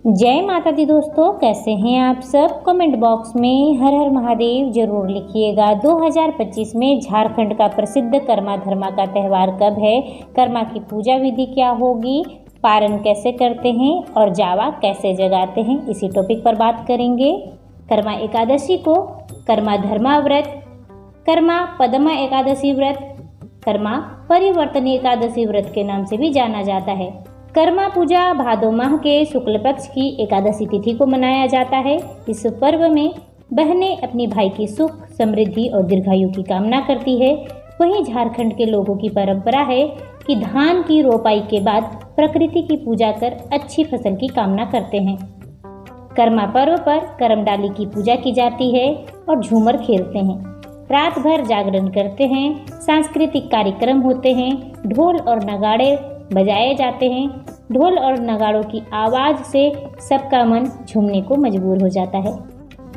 जय माता दी दोस्तों, कैसे हैं आप सब। कमेंट बॉक्स में हर हर महादेव जरूर लिखिएगा। 2025 में झारखंड का प्रसिद्ध कर्मा धर्मा का त्यौहार कब है, कर्मा की पूजा विधि क्या होगी, पारण कैसे करते हैं और जावा कैसे जगाते हैं, इसी टॉपिक पर बात करेंगे। कर्मा एकादशी को कर्मा धर्मा व्रत, कर्मा पद्मा एकादशी व्रत, कर्मा परिवर्तनी एकादशी व्रत के नाम से भी जाना जाता है। कर्मा पूजा भादो माह के शुक्ल पक्ष की एकादशी तिथि को मनाया जाता है। इस पर्व में बहनें अपनी भाई की सुख, समृद्धि और दीर्घायु की कामना करती है। वहीं झारखंड के लोगों की परंपरा है कि धान की रोपाई के बाद प्रकृति की पूजा कर अच्छी फसल की कामना करते हैं। कर्मा पर्व पर करम डाली की पूजा की जाती है और झूमर खेलते हैं। रात भर जागरण करते हैं। सांस्कृतिक कार्यक्रम होते हैं। ढोल और नगाड़े बजाए जाते हैं। ढोल और नगाड़ों की आवाज़ से सबका मन झूमने को मजबूर हो जाता है।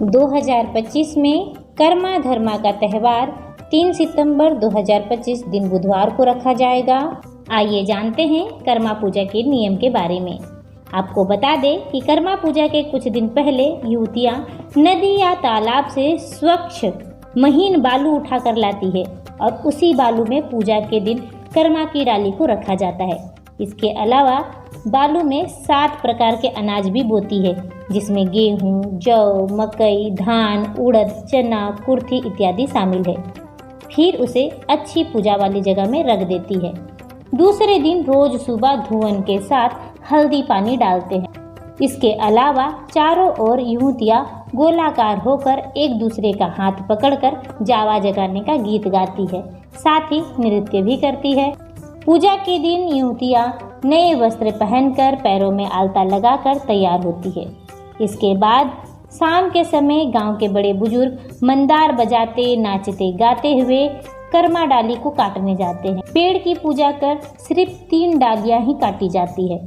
2025 में कर्मा धर्मा का त्यौहार 3 सितंबर 2025 दिन बुधवार को रखा जाएगा। आइए जानते हैं कर्मा पूजा के नियम के बारे में। आपको बता दें कि कर्मा पूजा के कुछ दिन पहले युवतियाँ नदी या तालाब से स्वच्छ महीन बालू उठा कर लाती है और उसी बालू में पूजा के दिन कर्मा की डाली को रखा जाता है। इसके अलावा बालू में 7 प्रकार के अनाज भी बोती है, जिसमें गेहूं, जौ, मकई, धान, उड़द, चना, कुर्थी इत्यादि शामिल है। फिर उसे अच्छी पूजा वाली जगह में रख देती है। दूसरे दिन रोज सुबह धुवन के साथ हल्दी पानी डालते हैं। इसके अलावा चारों ओर युवतियाँ गोलाकार होकर एक दूसरे का हाथ पकड़कर जावा जगाने का गीत गाती है, साथ ही नृत्य भी करती है। पूजा के दिन युवतियाँ नए वस्त्र पहनकर पैरों में आलता लगाकर तैयार होती है। इसके बाद शाम के समय गांव के बड़े बुजुर्ग मंदार बजाते नाचते गाते हुए कर्मा डाली को काटने जाते हैं। पेड़ की पूजा कर सिर्फ 3 डालियां ही काटी जाती है,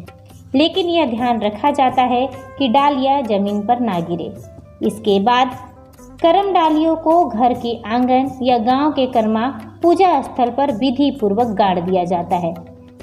लेकिन यह ध्यान रखा जाता है कि डालियां जमीन पर ना गिरे। इसके बाद करम डालियों को घर के आंगन या गांव के कर्मा पूजा स्थल पर विधि पूर्वक गाड़ दिया जाता है।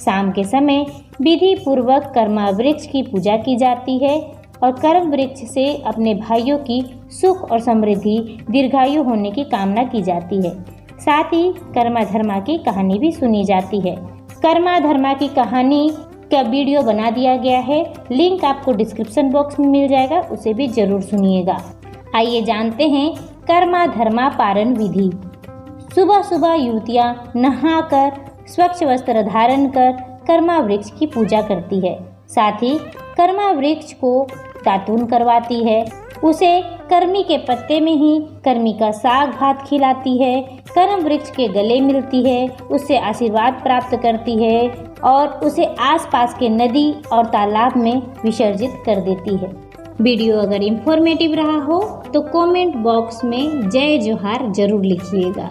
शाम के समय विधि पूर्वक कर्मा वृक्ष की पूजा की जाती है और कर्म वृक्ष से अपने भाइयों की सुख और समृद्धि, दीर्घायु होने की कामना की जाती है। साथ ही कर्मा धर्मा की कहानी भी सुनी जाती है। कर्मा धर्मा की कहानी का वीडियो बना दिया गया है, लिंक आपको डिस्क्रिप्शन बॉक्स में मिल जाएगा, उसे भी जरूर सुनिएगा। आइए जानते हैं कर्मा धर्मा पारण विधि। सुबह सुबह युवतियाँ नहाकर स्वच्छ वस्त्र धारण कर कर्मा वृक्ष की पूजा करती है। साथ ही कर्मा वृक्ष को दातून करवाती है। उसे कर्मी के पत्ते में ही कर्मी का साग भात खिलाती है। कर्म वृक्ष के गले मिलती है, उससे आशीर्वाद प्राप्त करती है और उसे आसपास के नदी और तालाब में विसर्जित कर देती है। वीडियो अगर इंफॉर्मेटिव रहा हो तो कमेंट बॉक्स में जय जोहार जरूर लिखिएगा।